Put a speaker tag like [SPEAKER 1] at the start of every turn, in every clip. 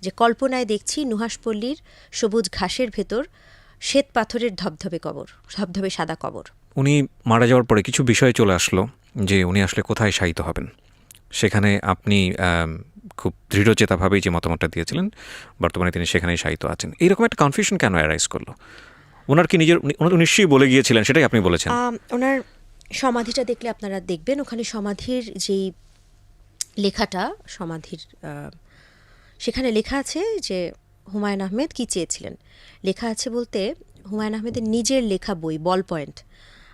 [SPEAKER 1] যে কল্পনায় দেখছি নুহাশপল্লীর সবুজ ঘাসের ভেতর শ্বেত পাথরের ধবধবে কবর, ধবধবে সাদা কবর।
[SPEAKER 2] উনি মারা যাওয়ার পরে কিছু বিষয় চলে আসলো যে উনি আসলে কোথায় শায়িত হবেন। সেখানে আপনি খুব দৃঢ়চেতাভাবেই যে মতামতটা দিয়েছিলেন, বর্তমানে তিনি সেখানেই শায়িত আছেন। এইরকম একটা কনফিউশন কেন অ্যারাইজ করলো? ওনার কি নিজের উনি নিশ্চয়ই বলে গিয়েছিলেন, সেটাই আপনি বলেছেন।
[SPEAKER 1] ওনার সমাধিটা দেখলে আপনারা দেখবেন ওখানে সমাধির যেই লেখাটা, সমাধির সেখানে লেখা আছে যে হুমায়ুন আহমেদ কি চেয়েছিলেন। লেখা আছে বলতে হুমায়ুন আহমেদের নিজের লেখা বই বল পয়েন্ট,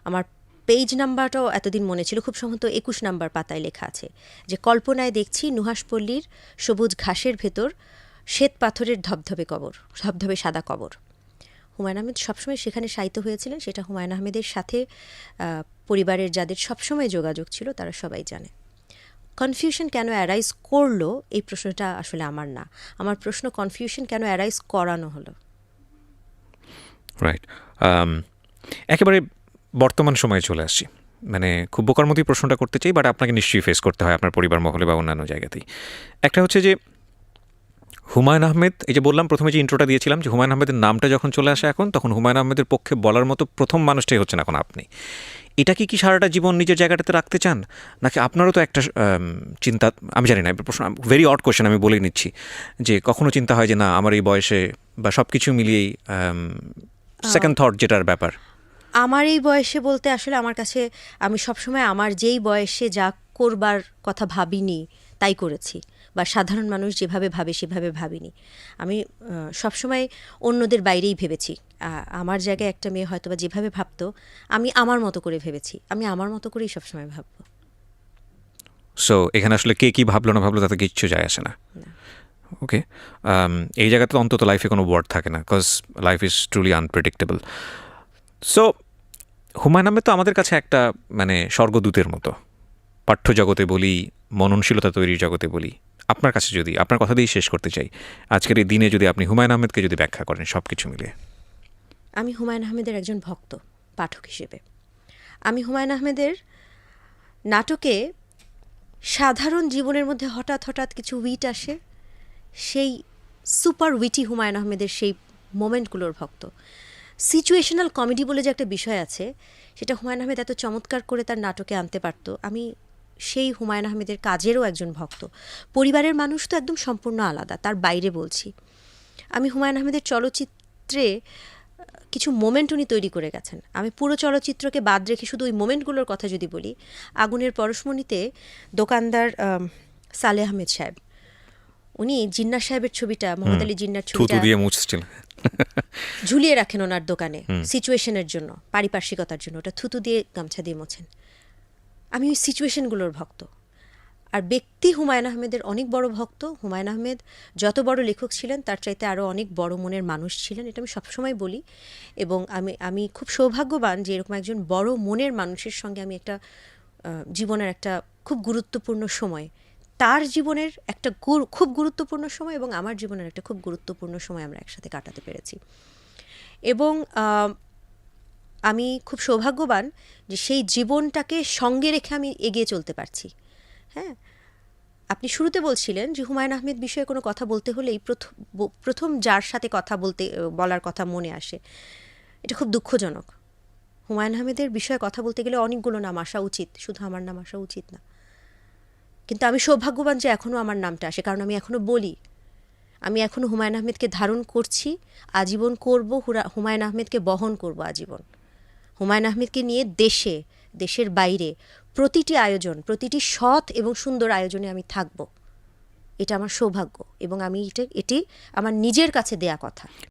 [SPEAKER 1] আমার পেজ নাম্বারটাও এতদিন মনে ছিল, খুব সম্ভবত 21 নাম্বার পাতায় লেখা আছে যে কল্পনায় দেখছি নুহাশপল্লীর সবুজ ঘাসের ভেতর শ্বেত পাথরের ধবধবে কবর, ধবধবে সাদা কবর। হুমায়ুন আহমেদ সবসময় সেখানে শায়িত হয়েছিলেন, সেটা হুমায়ুন আহমেদের সাথে পরিবারের যাদের সবসময় যোগাযোগ ছিল তারা সবাই জানে। কনফিউশন কেন অ্যারাইজ করলো এই প্রশ্নটা আসলে আমার না, আমার প্রশ্ন কনফিউশন কেন অ্যারাইজ করানো হলো।
[SPEAKER 2] রাইট। একেবারে বর্তমান সময়ে চলে আসছি, মানে খুব বোকার মতোই প্রশ্নটা করতে চাই, বাট আপনাকে নিশ্চয়ই ফেস করতে হয় আপনার পরিবার মহলে বা অন্যান্য জায়গাতেই। একটা হচ্ছে যে হুমায়ুন আহমেদ, এই যে বললাম প্রথমে যে ইন্ট্রোটা দিয়েছিলাম যে হুমায়ুন আহমেদের নামটা যখন চলে আসে এখন, তখন হুমায়ুন আহমেদের পক্ষে বলার মতো প্রথম মানুষটাই হচ্ছেন এখন আপনি। এটা কি সারাটা জীবন নিজের জায়গাটাতে রাখতে চান, নাকি আপনারও তো একটা চিন্তা, আমি জানি না, প্রশ্ন ভেরি অড কোয়েশ্চেন, আমি বলেই নিচ্ছি, যে কখনো চিন্তা হয় যে না আমার এই বয়সে বা সব কিছু মিলিয়েই সেকেন্ড থট যেটার ব্যাপার?
[SPEAKER 1] আমার এই বয়সে বলতে আসলে আমার কাছে, আমি সবসময় আমার যেই বয়সে যা করবার কথা ভাবিনি তাই করেছি, বা সাধারণ মানুষ যেভাবে ভাবে সেভাবে ভাবিনি। আমি সবসময় অন্যদের বাইরেই ভেবেছি। আমার জায়গায় একটা মেয়ে হয়তো বা যেভাবে ভাবতো আমি আমার মতো করে ভেবেছি, আমি আমার মতো করেই সবসময় ভাববো।
[SPEAKER 2] সো এখানে আসলে কে কী ভাবলো না ভাবলো তাতে কিচ্ছু যায় আসে না। ওকে, এই জায়গাতে অন্তত লাইফে কোনো ওয়ার্ড থাকে না, because life is truly unpredictable. So Humayun Ahmed তো আমাদের কাছে একটা মানে স্বর্গদূতের মতো, পাঠ্য জগতে বলি, মননশীলতা তৈরির জগতে বলি। আপনার কাছে যদি, আপনার কথা দিয়েই শেষ করতে চাই, আজকের এই দিনে যদি আপনি হুমায়ুন আহমেদকে যদি ব্যাখ্যা করেন সব কিছু মিলিয়ে।
[SPEAKER 1] আমি হুমায়ুন আহমেদের একজন ভক্ত পাঠক হিসেবে। আমি হুমায়ুন আহমেদের নাটকে সাধারণ জীবনের মধ্যে হঠাৎ হঠাৎ কিছু উইট আসে, সেই সুপার উইটি হুমায়ুন আহমেদের সেই মোমেন্টগুলোর ভক্ত। সিচুয়েশনাল কমেডি বলে যে একটা বিষয় আছে, সেটা হুমায়ুন আহমেদ এত চমৎকার করে তার নাটকে আনতে পারত। আমি সেই হুমায়ুন আহমেদের কাজেরও একজন ভক্ত। পরিবারের মানুষ তো একদম সম্পূর্ণ আলাদা, তার বাইরে বলছি। আমি হুমায়ুন আহমেদের চলচ্চিত্রে কিছু মোমেন্ট উনি তৈরি করে গেছেন। আমি পুরো চলচ্চিত্রকে বাদ রেখে শুধু ওই মোমেন্টগুলোর কথা যদি বলি, আগুনের পরশমণিতে দোকানদার সালেহ আহমেদ সাহেব, উনি জিন্নাহ সাহেবের ছবিটা, মোহাম্মদ আলী জিন্নার ছবিটা
[SPEAKER 2] দিয়ে মুছছিল,
[SPEAKER 1] ঝুলিয়ে রাখেন ওনার দোকানে সিচুয়েশনের জন্য, পারিপার্শ্বিকতার জন্য, ওটা থুতু দিয়ে গামছা দিয়ে মোছেন। আমি ওই সিচুয়েশনগুলোর ভক্ত। আর ব্যক্তি হুমায়ুন আহমেদের অনেক বড় ভক্ত। হুমায়ুন আহমেদ যত বড় লেখক ছিলেন তার চাইতে আরও অনেক বড় মনের মানুষ ছিলেন, এটা আমি সবসময় বলি। এবং আমি খুব সৌভাগ্যবান যে এরকম একজন বড় মনের মানুষের সঙ্গে আমি একটা জীবনের একটা খুব গুরুত্বপূর্ণ সময়, তার জীবনের একটা খুব গুরুত্বপূর্ণ সময় এবং আমার জীবনের একটা খুব গুরুত্বপূর্ণ সময় আমরা একসাথে কাটাতে পেরেছি। এবং আমি খুব সৌভাগ্যবান যে সেই জীবনটাকে সঙ্গে রেখে আমি এগিয়ে চলতে পারছি। হ্যাঁ, আপনি শুরুতে বলছিলেন যে হুমায়ুন আহমেদ বিষয়ে কোনো কথা বলতে হলেই প্রথম যার সাথে কথা বলার কথা মনে আসে, এটা খুব দুঃখজনক। হুমায়ুন আহমেদের বিষয়ে কথা বলতে গেলে অনেকগুলো নাম আসা উচিত, শুধু আমার নাম আসা উচিত না। কিন্তু আমি সৌভাগ্যবান যে এখনও আমার নামটা আসে, কারণ আমি এখনও বলি, আমি এখনও হুমায়ুন আহমেদকে ধারণ করছি, আজীবন করব, হুমায়ুন আহমেদকে বহন করব আজীবন। হুমায়ুন আহমেদকে নিয়ে দেশে, দেশের বাইরে প্রতিটি আয়োজন, প্রতিটি সৎ এবং সুন্দর আয়োজনে আমি থাকব। এটা আমার সৌভাগ্য এবং আমি এটি আমার নিজের কাছে দেয়া কথা।